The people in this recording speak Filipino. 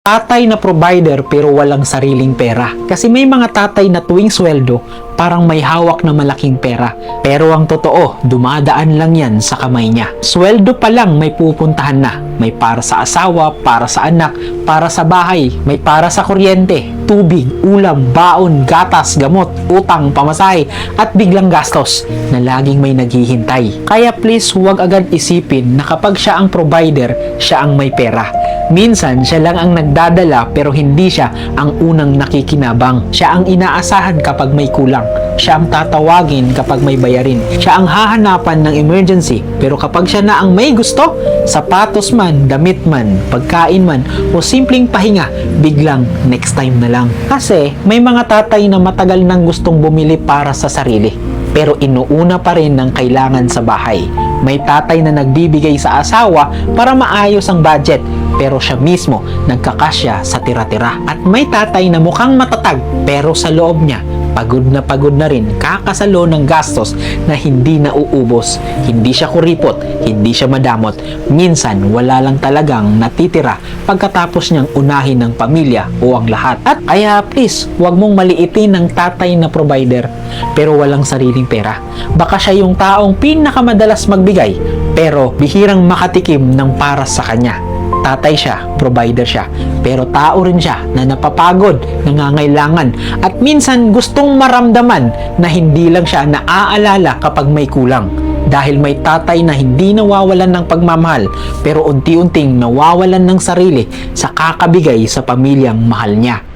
Tatay na provider pero walang sariling pera. Kasi may mga tatay na tuwing sweldo, parang may hawak na malaking pera. Pero ang totoo, dumadaan lang yan sa kamay niya. Sweldo pa lang may pupuntahan na. May para sa asawa, para sa anak, para sa bahay, may para sa kuryente, tubig, ulam, baon, gatas, gamot, utang, pamasahe, at biglang gastos na laging may naghihintay. Kaya please huwag agad isipin na kapag siya ang provider, siya ang may pera. Minsan, siya lang ang nagdadala pero hindi siya ang unang nakikinabang. Siya ang inaasahan kapag may kulang. Siya ang tatawagin kapag may bayarin. Siya ang hahanapan ng emergency. Pero kapag siya na ang may gusto, sapatos man, damit man, pagkain man, o simpleng pahinga, biglang next time na lang. Kasi may mga tatay na matagal nang gustong bumili para sa sarili, pero inuuna pa rin ng kailangan sa bahay. May tatay na nagbibigay sa asawa para maayos ang budget, pero siya mismo nagkakasya sa tira-tira. At may tatay na mukhang matatag, pero sa loob niya, pagod na rin kakasalo ng gastos na hindi nauubos. Hindi siya kuripot, hindi siya madamot. Minsan, wala lang talagang natitira pagkatapos niyang unahin ng pamilya o ang lahat. At kaya please, huwag mong maliitin ng tatay na provider pero walang sariling pera. Baka siya yung taong pinakamadalas magbigay pero bihirang makatikim ng para sa kanya. Tatay siya, provider siya, pero tao rin siya na napapagod, nangangailangan, at minsan gustong maramdaman na hindi lang siya naaalala kapag may kulang. Dahil may tatay na hindi nawawalan ng pagmamahal, pero unti-unting nawawalan ng sarili sa kakabigay sa pamilyang mahal niya.